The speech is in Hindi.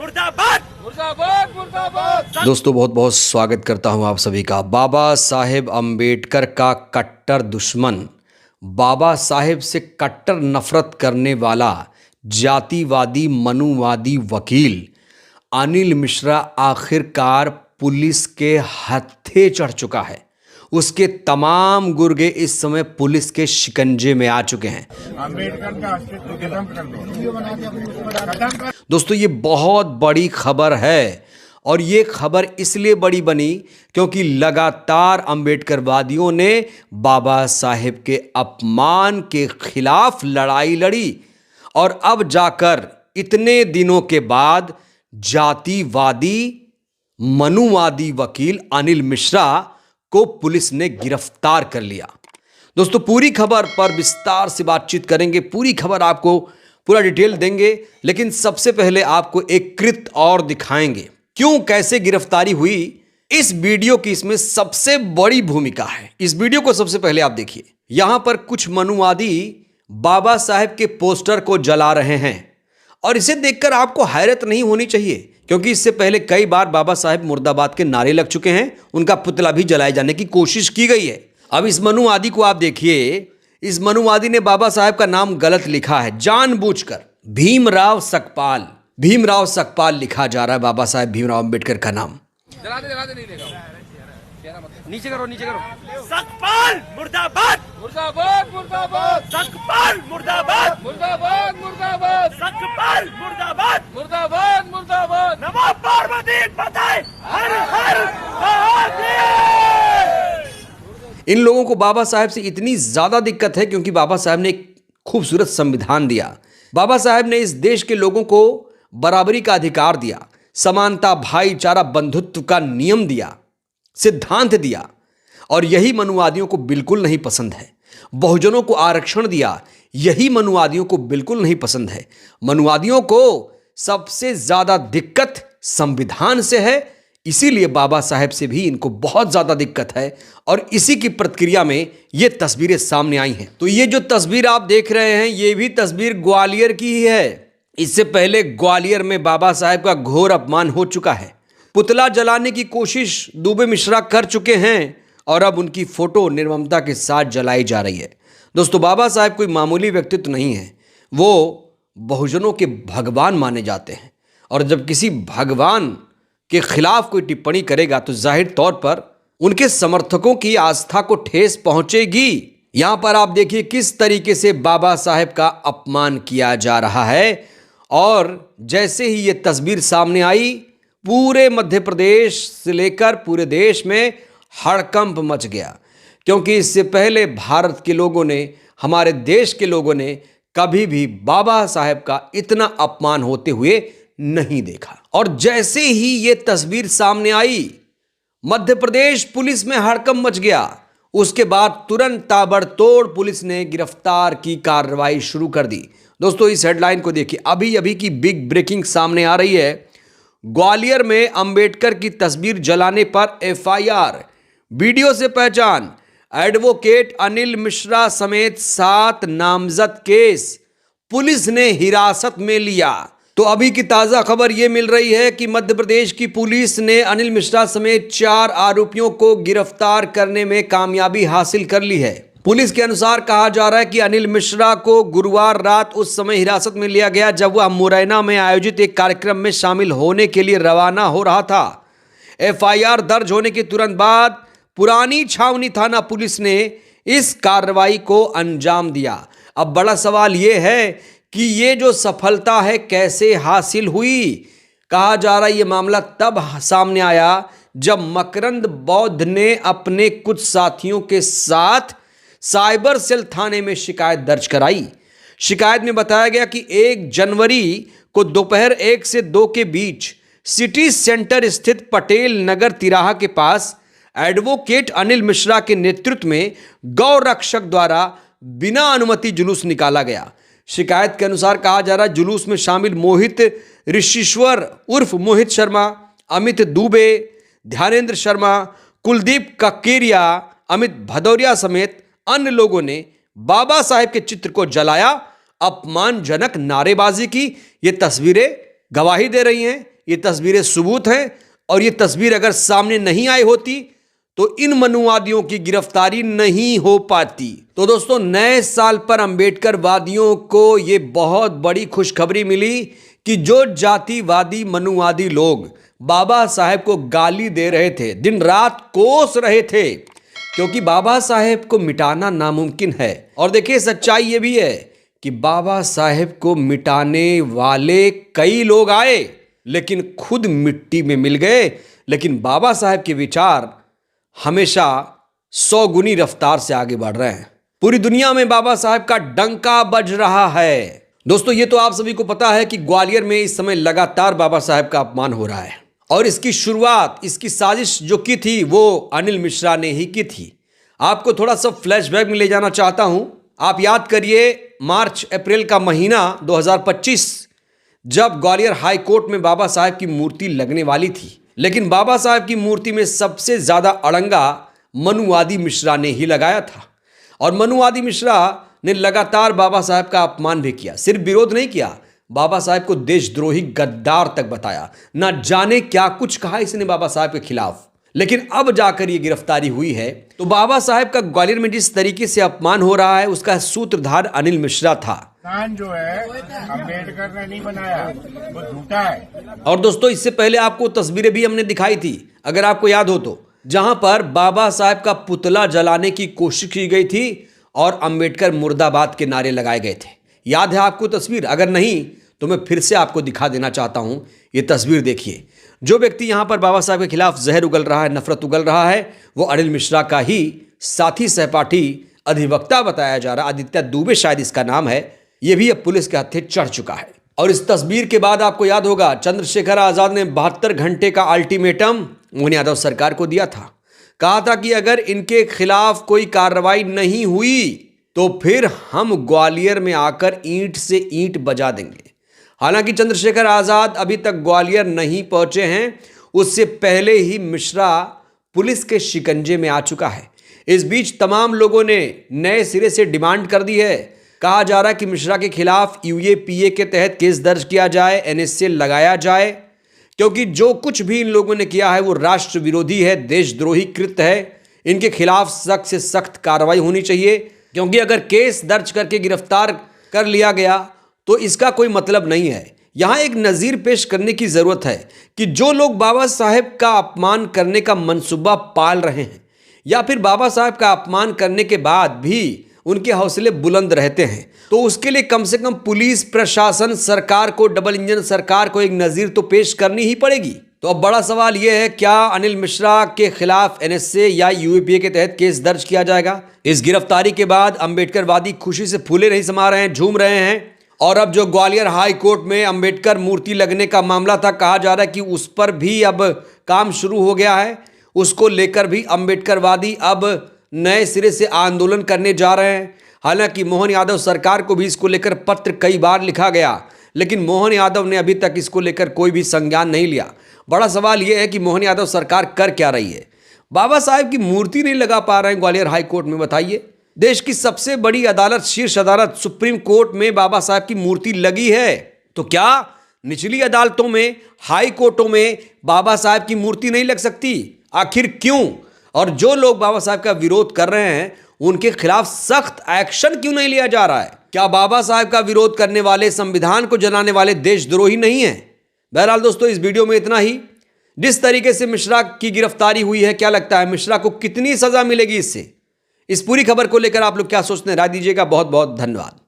मुर्दाबाद मुर्दाबाद मुर्दाबाद। दोस्तों बहुत बहुत स्वागत करता हूं आप सभी का। बाबा साहेब अम्बेडकर का कट्टर दुश्मन, बाबा साहेब से कट्टर नफरत करने वाला जातिवादी मनुवादी वकील अनिल मिश्रा आखिरकार पुलिस के हत्थे चढ़ चुका है। उसके तमाम गुर्गे इस समय पुलिस के शिकंजे में आ चुके हैं। अम्बेडकर का अस्तित्व खत्म कर दो। दोस्तों ये बहुत बड़ी खबर है और ये खबर इसलिए बड़ी बनी क्योंकि लगातार अम्बेडकरवादियों ने बाबा साहेब के अपमान के खिलाफ लड़ाई लड़ी और अब जाकर इतने दिनों के बाद जातिवादी मनुवादी वकील अनिल मिश्रा को पुलिस ने गिरफ्तार कर लिया। दोस्तों पूरी खबर पर विस्तार से बातचीत करेंगे, पूरी खबर आपको पूरा डिटेल देंगे, लेकिन सबसे पहले आपको एक कृत्य और दिखाएंगे। क्यों कैसे गिरफ्तारी हुई, इस वीडियो की इसमें सबसे बड़ी भूमिका है। इस वीडियो को सबसे पहले आप देखिए। यहां पर कुछ मनुवादी बाबा साहेब के पोस्टर को जला रहे हैं और इसे देखकर आपको हैरत नहीं होनी चाहिए क्योंकि इससे पहले कई बार बाबा साहेब मुर्दाबाद के नारे लग चुके हैं, उनका पुतला भी जलाए जाने की कोशिश की गई है। अब इस मनुवादी को आप देखिए, इस मनुवादी ने बाबा साहेब का नाम गलत लिखा है जानबूझकर। भीमराव सकपाल लिखा जा रहा है बाबा साहेब भीमराव अम्बेडकर का नाम। जला दे नहीं लेगा। नीचे करो सकपाल मुर्दाबाद मुर्दाबाद मुर्दाबाद। सकपाल मुर्दाबाद मुर्दाबाद मुर्दाबाद। सकपाल मुर्दाबाद मुर्दाबाद मुर्दाबाद। नमो पार्वती पते हर हर महादेव। इन लोगों को बाबा साहेब से इतनी ज्यादा दिक्कत है क्योंकि बाबा साहेब ने एक खूबसूरत संविधान दिया। बाबा साहेब ने इस देश के लोगों को बराबरी का अधिकार दिया, समानता भाईचारा बंधुत्व का नियम दिया, सिद्धांत दिया और यही मनुवादियों को बिल्कुल नहीं पसंद है। बहुजनों को आरक्षण दिया, यही मनुवादियों को बिल्कुल नहीं पसंद है। मनुवादियों को सबसे ज्यादा दिक्कत संविधान से है, इसीलिए बाबा साहेब से भी इनको बहुत ज्यादा दिक्कत है और इसी की प्रतिक्रिया में ये तस्वीरें सामने आई हैं। तो ये जो तस्वीर आप देख रहे हैं ये भी तस्वीर ग्वालियर की ही है। इससे पहले ग्वालियर में बाबा साहेब का घोर अपमान हो चुका है। पुतला जलाने की कोशिश दुबे मिश्रा कर चुके हैं और अब उनकी फोटो निर्ममता के साथ जलाई जा रही है। दोस्तों बाबा साहेब कोई मामूली व्यक्तित्व नहीं है, वो बहुजनों के भगवान माने जाते हैं और जब किसी भगवान के खिलाफ कोई टिप्पणी करेगा तो जाहिर तौर पर उनके समर्थकों की आस्था को ठेस पहुंचेगी। यहां पर आप देखिए किस तरीके से बाबा साहेब का अपमान किया जा रहा है और जैसे ही ये तस्वीर सामने आई पूरे मध्य प्रदेश से लेकर पूरे देश में हड़कंप मच गया क्योंकि इससे पहले भारत के लोगों ने, हमारे देश के लोगों ने कभी भी बाबा साहेब का इतना अपमान होते हुए नहीं देखा। और जैसे ही ये तस्वीर सामने आई मध्य प्रदेश पुलिस में हड़कंप मच गया। उसके बाद तुरंत ताबड़तोड़ पुलिस ने गिरफ्तार की कार्रवाई शुरू कर दी। दोस्तों इस हेडलाइन को देखिए, अभी अभी की बिग ब्रेकिंग सामने आ रही है। ग्वालियर में अंबेडकर की तस्वीर जलाने पर एफआईआर, वीडियो से पहचान, एडवोकेट अनिल मिश्रा समेत 7 नामजद केस पुलिस ने हिरासत में लिया। तो अभी की ताजा खबर यह मिल रही है कि मध्य प्रदेश की पुलिस ने अनिल मिश्रा समेत 4 आरोपियों को गिरफ्तार करने में कामयाबी हासिल कर ली है। पुलिस के अनुसार कहा जा रहा है कि अनिल मिश्रा को गुरुवार रात उस समय हिरासत में लिया गया जब वह मुरैना में आयोजित एक कार्यक्रम में शामिल होने के लिए रवाना हो रहा था। एफआईआर दर्ज होने के तुरंत बाद पुरानी छावनी थाना पुलिस ने इस कार्रवाई को अंजाम दिया। अब बड़ा सवाल यह है कि ये जो सफलता है कैसे हासिल हुई। कहा जा रहा है ये मामला तब सामने आया जब मकरंद बौद्ध ने अपने कुछ साथियों के साथ साइबर सेल थाने में शिकायत दर्ज कराई। शिकायत में बताया गया कि 1 जनवरी को दोपहर 1 से 2 के बीच सिटी सेंटर स्थित पटेल नगर तिराहा के पास एडवोकेट अनिल मिश्रा के नेतृत्व में गौ रक्षक द्वारा बिना अनुमति जुलूस निकाला गया। शिकायत के अनुसार कहा जा रहा है जुलूस में शामिल मोहित ऋषिश्वर उर्फ मोहित शर्मा, अमित दुबे, ध्यानेंद्र शर्मा, कुलदीप कक्केरिया, अमित भदौरिया समेत अन्य लोगों ने बाबा साहेब के चित्र को जलाया, अपमानजनक नारेबाजी की। ये तस्वीरें गवाही दे रही हैं ये तस्वीरें सबूत हैं, और ये तस्वीर अगर सामने नहीं आई होती तो इन मनुवादियों की गिरफ्तारी नहीं हो पाती। तो दोस्तों, नए साल पर अंबेडकर वादियों को ये बहुत बड़ी खुशखबरी मिली कि जो जातिवादी मनुवादी लोग बाबा साहेब को गाली दे रहे थे, दिन रात कोस रहे थे, क्योंकि बाबा साहेब को मिटाना नामुमकिन है। और देखिए, सच्चाई ये भी है कि बाबा साहेब को मिटाने वाले कई लोग आए लेकिन खुद मिट्टी में मिल गए। लेकिन बाबा साहेब के विचार हमेशा 100 गुनी रफ्तार से आगे बढ़ रहे हैं। पूरी दुनिया में बाबा साहेब का डंका बज रहा है। दोस्तों, ये तो आप सभी को पता है कि ग्वालियर में इस समय लगातार बाबा साहेब का अपमान हो रहा है, और इसकी शुरुआत, इसकी साजिश जो की थी वो अनिल मिश्रा ने ही की थी। आपको थोड़ा सा फ्लैशबैक में ले जाना चाहता हूं। आप याद करिए, मार्च अप्रैल का महीना 2025, जब ग्वालियर हाई कोर्ट में बाबा साहेब की मूर्ति लगने वाली थी, लेकिन बाबा साहेब की मूर्ति में सबसे ज्यादा अड़ंगा मनुवादी मिश्रा ने ही लगाया था। और मनुवादी मिश्रा ने लगातार बाबा साहेब का अपमान भी किया। सिर्फ विरोध नहीं किया, बाबा साहेब को देशद्रोही गद्दार तक बताया। ना जाने क्या कुछ कहा इसने बाबा साहेब के खिलाफ। लेकिन अब जाकर ये गिरफ्तारी हुई है, तो बाबा साहेब का ग्वालियर में जिस तरीके से अपमान हो रहा है, उसका सूत्रधार अनिल मिश्रा था। जो है अम्बेडकर ने नहीं बनाया, वो झूठा है। और दोस्तों, इससे पहले आपको तस्वीरें भी हमने दिखाई थी, अगर आपको याद हो तो, जहां पर बाबा साहेब का पुतला जलाने की कोशिश की गई थी और अंबेडकर मुर्दाबाद के नारे लगाए गए थे। याद है आपको तस्वीर? अगर नहीं तो मैं फिर से आपको दिखा देना चाहता हूं। ये तस्वीर देखिए। जो व्यक्ति यहां पर बाबा साहेब के खिलाफ जहर उगल रहा है, नफरत उगल रहा है, वो अनिल मिश्रा का ही साथी सहपाठी अधिवक्ता बताया जा रहा है। आदित्य दुबे शायद इसका नाम है। ये भी अब पुलिस के हत्थे चढ़ चुका है। और इस तस्वीर के बाद आपको याद होगा, चंद्रशेखर आजाद ने 72 घंटे का अल्टीमेटम मोहन यादव सरकार को दिया था। कहा था कि अगर इनके खिलाफ कोई कार्रवाई नहीं हुई तो फिर हम ग्वालियर में आकर ईंट से ईंट बजा देंगे। हालांकि चंद्रशेखर आजाद अभी तक ग्वालियर नहीं पहुंचे हैं, उससे पहले ही मिश्रा पुलिस के शिकंजे में आ चुका है। इस बीच तमाम लोगों ने नए सिरे से डिमांड कर दी है। कहा जा रहा है कि मिश्रा के खिलाफ यूएपीए के तहत केस दर्ज किया जाए, एनएसए लगाया जाए, क्योंकि जो कुछ भी इन लोगों ने किया है वो राष्ट्र विरोधी है, देशद्रोही कृत्य है। इनके खिलाफ सख्त से सख्त कार्रवाई होनी चाहिए, क्योंकि अगर केस दर्ज करके गिरफ्तार कर लिया गया तो इसका कोई मतलब नहीं है। यहां एक नज़ीर पेश करने की जरूरत है कि जो लोग बाबा साहेब का अपमान करने का मंसूबा पाल रहे हैं, या फिर बाबा साहेब का अपमान करने के बाद भी उनके हौसले बुलंद रहते हैं, तो उसके लिए कम से कम पुलिस प्रशासन, सरकार को, डबल इंजन सरकार को एक नज़ीर तो पेश करनी ही पड़ेगी। तो अब बड़ा सवाल यह है, क्या अनिल मिश्रा के खिलाफ एनएसए या यूएपीए के तहत केस दर्ज किया जाएगा? इस गिरफ्तारी के बाद अंबेडकरवादी खुशी से फूले नहीं समा रहे हैं, झूम रहे हैं। और अब जो ग्वालियर हाई कोर्ट में अंबेडकर मूर्ति लगने का मामला था, कहा जा रहा है कि उस पर भी अब काम शुरू हो गया है। उसको लेकर भी अंबेडकरवादी अब नए सिरे से आंदोलन करने जा रहे हैं। हालांकि मोहन यादव सरकार को भी इसको लेकर पत्र कई बार लिखा गया, लेकिन मोहन यादव ने अभी तक इसको लेकर कोई भी संज्ञान नहीं लिया। बड़ा सवाल यह है कि मोहन यादव सरकार कर क्या रही है? बाबा साहेब की मूर्ति नहीं लगा पा रहे हैं ग्वालियर हाई कोर्ट में, बताइए। देश की सबसे बड़ी अदालत, शीर्ष अदालत सुप्रीम कोर्ट में बाबा साहेब की मूर्ति लगी है, तो क्या निचली अदालतों में, हाई कोर्टों में बाबा साहेब की मूर्ति नहीं लग सकती? आखिर क्यों? और जो लोग बाबा साहेब का विरोध कर रहे हैं, उनके खिलाफ सख्त एक्शन क्यों नहीं लिया जा रहा है? क्या बाबा साहेब का विरोध करने वाले, संविधान को जलाने वाले देशद्रोही नहीं है? बहरहाल दोस्तों, इस वीडियो में इतना ही। जिस तरीके से मिश्रा की गिरफ्तारी हुई है, क्या लगता है मिश्रा को कितनी सजा मिलेगी इससे? इस पूरी खबर को लेकर आप लोग क्या सोचते हैं? राय दीजिएगा। बहुत बहुत धन्यवाद।